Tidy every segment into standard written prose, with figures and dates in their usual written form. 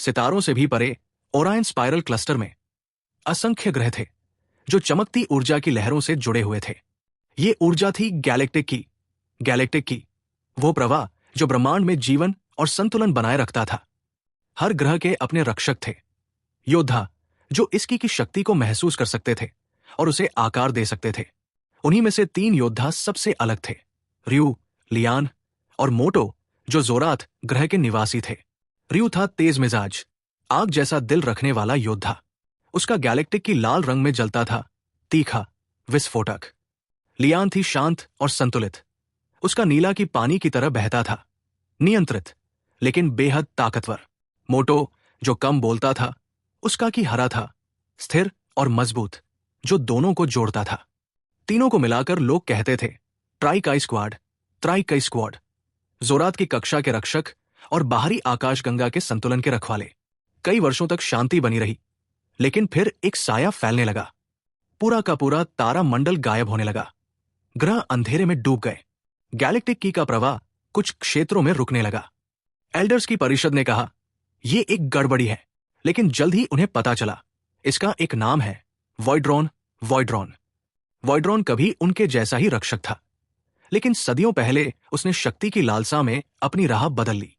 सितारों से भी परे ओरायन स्पाइरल क्लस्टर में असंख्य ग्रह थे जो चमकती ऊर्जा की लहरों से जुड़े हुए थे। ये ऊर्जा थी गैलेक्टिक की वो प्रवाह जो ब्रह्मांड में जीवन और संतुलन बनाए रखता था। हर ग्रह के अपने रक्षक थे, योद्धा जो इसकी की शक्ति को महसूस कर सकते थे और उसे आकार दे सकते थे। उन्हीं में से 3 योद्धा सबसे अलग थे, रियू, लियान और मोटो, जो जोराथ ग्रह के निवासी थे। रियू था तेज मिजाज, आग जैसा दिल रखने वाला योद्धा। उसका गैलेक्टिक की लाल रंग में जलता था, तीखा, विस्फोटक। लियान थी शांत और संतुलित। उसका नीला की पानी की तरह बहता था, नियंत्रित लेकिन बेहद ताकतवर। मोटो, जो कम बोलता था, उसका की हरा था, स्थिर और मजबूत, जो दोनों को जोड़ता था। तीनों को मिलाकर लोग कहते थे ट्राइकाई स्क्वाड। जोरात की कक्षा के रक्षक और बाहरी आकाशगंगा के संतुलन के रखवाले। कई वर्षों तक शांति बनी रही, लेकिन फिर एक साया फैलने लगा। पूरा का पूरा तारा मंडल गायब होने लगा। ग्रह अंधेरे में डूब गए। गैलेक्टिक की का प्रवाह कुछ क्षेत्रों में रुकने लगा। एल्डर्स की परिषद ने कहा, यह एक गड़बड़ी है, लेकिन जल्द ही उन्हें पता चला, इसका एक नाम है, वॉइड्रॉन। वॉइड्रॉन कभी उनके जैसा ही रक्षक था, लेकिन सदियों पहले उसने शक्ति की लालसा में अपनी राह बदल ली।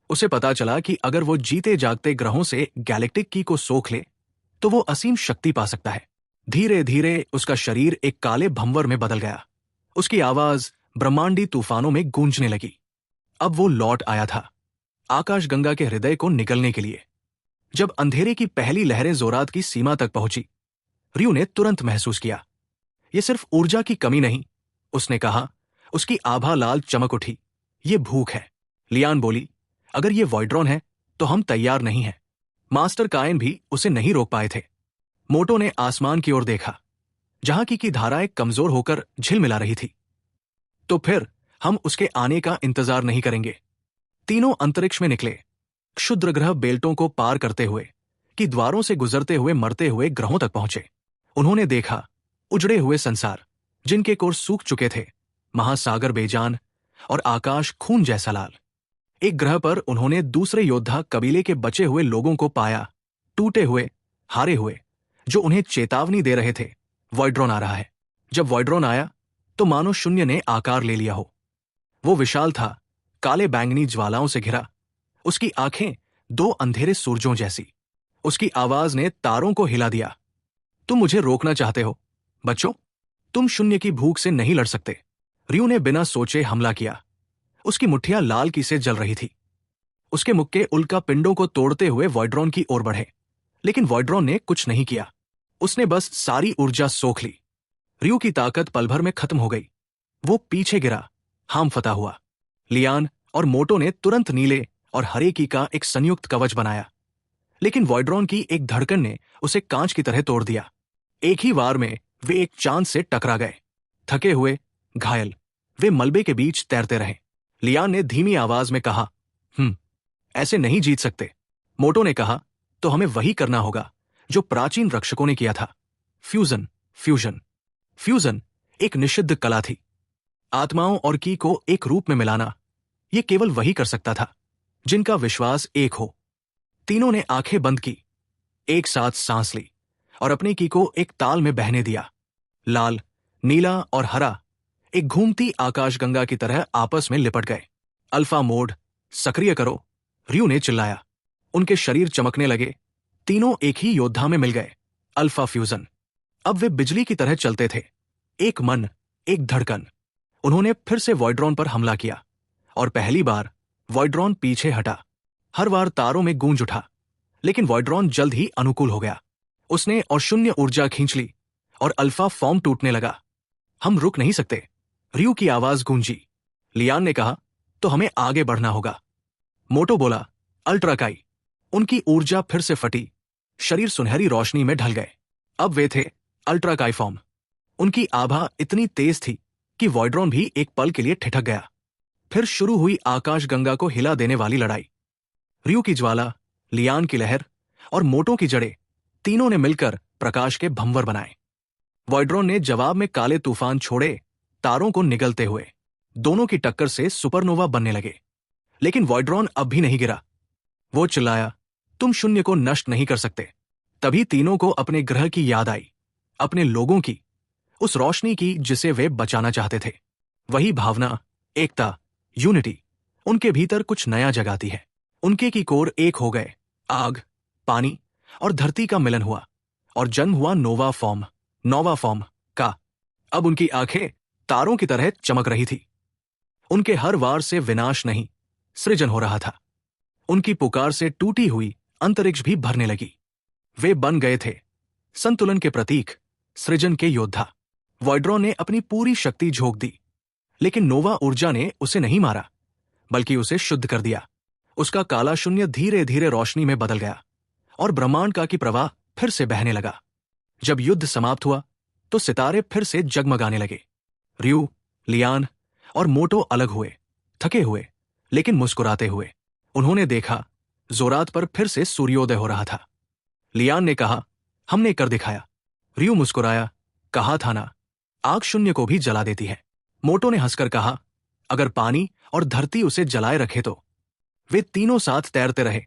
उसे पता चला कि अगर वो जीते जागते ग्रहों से गैलेक्टिक की को सोख ले तो वो असीम शक्ति पा सकता है। धीरे धीरे उसका शरीर एक काले भंवर में बदल गया। उसकी आवाज ब्रह्मांडी तूफानों में गूंजने लगी। अब वो लौट आया था, आकाशगंगा के हृदय को निगलने के लिए। जब अंधेरे की पहली लहरें जोरात की सीमा तक पहुंची, रियू ने तुरंत महसूस किया, ये सिर्फ ऊर्जा की कमी नहीं, उसने कहा। उसकी आभा लाल चमक उठी, ये भूख है। लियान बोली, अगर ये वॉइड्रॉन है तो हम तैयार नहीं हैं। मास्टर कायन भी उसे नहीं रोक पाए थे। मोटो ने आसमान की ओर देखा, जहां की धाराएं कमजोर होकर झिलमिला रही थी। तो फिर हम उसके आने का इंतजार नहीं करेंगे। तीनों अंतरिक्ष में निकले, क्षुद्र ग्रह बेल्टों को पार करते हुए, कि द्वारों से गुजरते हुए मरते हुए ग्रहों तक पहुंचे। उन्होंने देखा उजड़े हुए संसार, जिनके कोर सूख चुके थे, महासागर बेजान और आकाश खून जैसा लाल। एक ग्रह पर उन्होंने दूसरे योद्धा कबीले के बचे हुए लोगों को पाया, टूटे हुए, हारे हुए, जो उन्हें चेतावनी दे रहे थे, वॉइड्रॉन आ रहा है। जब वॉइड्रॉन आया तो मानो शून्य ने आकार ले लिया हो। वो विशाल था, काले बैंगनी ज्वालाओं से घिरा। उसकी आंखें 2 अंधेरे सूरजों जैसी। उसकी आवाज ने तारों को हिला दिया, तुम मुझे रोकना चाहते हो बच्चों, तुम शून्य की भूख से नहीं लड़ सकते। रियू ने बिना सोचे हमला किया। उसकी मुट्ठियां लाल की से जल रही थी। उसके मुक्के उल्का पिंडों को तोड़ते हुए वॉइड्रॉन की ओर बढ़े, लेकिन वॉइड्रॉन ने कुछ नहीं किया। उसने बस सारी ऊर्जा सोख ली। रियू की ताकत पल भर में खत्म हो गई। वो पीछे गिरा, हाम फता हुआ। लियान और मोटो ने तुरंत नीले और हरे की का एक संयुक्त कवच बनाया, लेकिन वॉइड्रॉन की एक धड़कन ने उसे कांच की तरह तोड़ दिया। एक ही वार में वे एक चांद से टकरा गए। थके हुए, घायल, वे मलबे के बीच तैरते रहे। लियान ने धीमी आवाज में कहा, ऐसे नहीं जीत सकते। मोटो ने कहा, तो हमें वही करना होगा जो प्राचीन रक्षकों ने किया था, फ्यूजन एक निषिद्ध कला थी। आत्माओं और की को एक रूप में मिलाना, यह केवल वही कर सकता था जिनका विश्वास एक हो। तीनों ने आंखें बंद की, एक साथ सांस ली और अपने की को एक ताल में बहने दिया। लाल, नीला और हरा एक घूमती आकाशगंगा की तरह आपस में लिपट गए। अल्फा मोड सक्रिय करो, रियू ने चिल्लाया। उनके शरीर चमकने लगे। तीनों एक ही योद्धा में मिल गए, अल्फा फ्यूजन। अब वे बिजली की तरह चलते थे, एक मन, एक धड़कन। उन्होंने फिर से वॉइड्रॉन पर हमला किया, और पहली बार वॉइड्रॉन पीछे हटा। हर बार तारों में गूंज उठा, लेकिन वॉइड्रॉन जल्द ही अनुकूल हो गया। उसने और शून्य ऊर्जा खींच ली और अल्फा फॉर्म टूटने लगा। हम रुक नहीं सकते, रियू की आवाज गूंजी। लियान ने कहा, तो हमें आगे बढ़ना होगा। मोटो बोला, अल्ट्राकाई। उनकी ऊर्जा फिर से फटी, शरीर सुनहरी रोशनी में ढल गए। अब वे थे अल्ट्राकाई फॉर्म। उनकी आभा इतनी तेज थी कि वॉइड्रॉन भी एक पल के लिए ठिठक गया। फिर शुरू हुई आकाशगंगा को हिला देने वाली लड़ाई। रियू की ज्वाला, लियान की लहर और मोटो की जड़ें, तीनों ने मिलकर प्रकाश के भंवर बनाए। वॉइड्रॉन ने जवाब में काले तूफान छोड़े, तारों को निगलते हुए। दोनों की टक्कर से सुपरनोवा बनने लगे, लेकिन वॉइड्रॉन अब भी नहीं गिरा। वो चिल्लाया, तुम शून्य को नष्ट नहीं कर सकते। तभी तीनों को अपने ग्रह की याद आई, अपने लोगों की, उस रोशनी की जिसे वे बचाना चाहते थे। वही भावना, एकता, यूनिटी उनके भीतर कुछ नया जगाती है। उनके की कोर एक हो गए। आग, पानी और धरती का मिलन हुआ और जन्म हुआ नोवा फॉर्म का। अब उनकी आंखें तारों की तरह चमक रही थी। उनके हर वार से विनाश नहीं, सृजन हो रहा था। उनकी पुकार से टूटी हुई अंतरिक्ष भी भरने लगी। वे बन गए थे संतुलन के प्रतीक, सृजन के योद्धा। वॉइड्रॉन ने अपनी पूरी शक्ति झोंक दी, लेकिन नोवा ऊर्जा ने उसे नहीं मारा, बल्कि उसे शुद्ध कर दिया। उसका काला शून्य धीरे धीरे रोशनी में बदल गया और ब्रह्मांड का की प्रवाह फिर से बहने लगा। जब युद्ध समाप्त हुआ तो सितारे फिर से जगमगाने लगे। रयू, लियान और मोटो अलग हुए, थके हुए लेकिन मुस्कुराते हुए। उन्होंने देखा जोरात पर फिर से सूर्योदय हो रहा था। लियान ने कहा, हमने कर दिखाया। रयू मुस्कुराया, कहा था ना, आग शून्य को भी जला देती है। मोटो ने हंसकर कहा, अगर पानी और धरती उसे जलाए रखे तो। वे तीनों साथ तैरते रहे,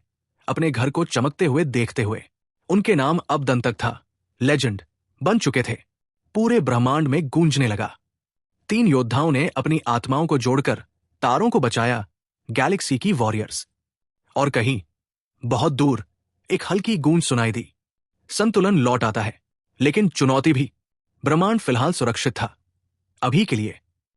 अपने घर को चमकते हुए देखते हुए। उनके नाम अब दन तक था, लेजेंड बन चुके थे, पूरे ब्रह्मांड में गूंजने लगा। तीन योद्धाओं ने अपनी आत्माओं को जोड़कर तारों को बचाया, गैलेक्सी की वॉरियर्स। और कहीं बहुत दूर एक हल्की गूंज सुनाई दी, संतुलन लौट आता है। लेकिन चुनौती भी। ब्रह्मांड फिलहाल सुरक्षित था, अभी के लिए।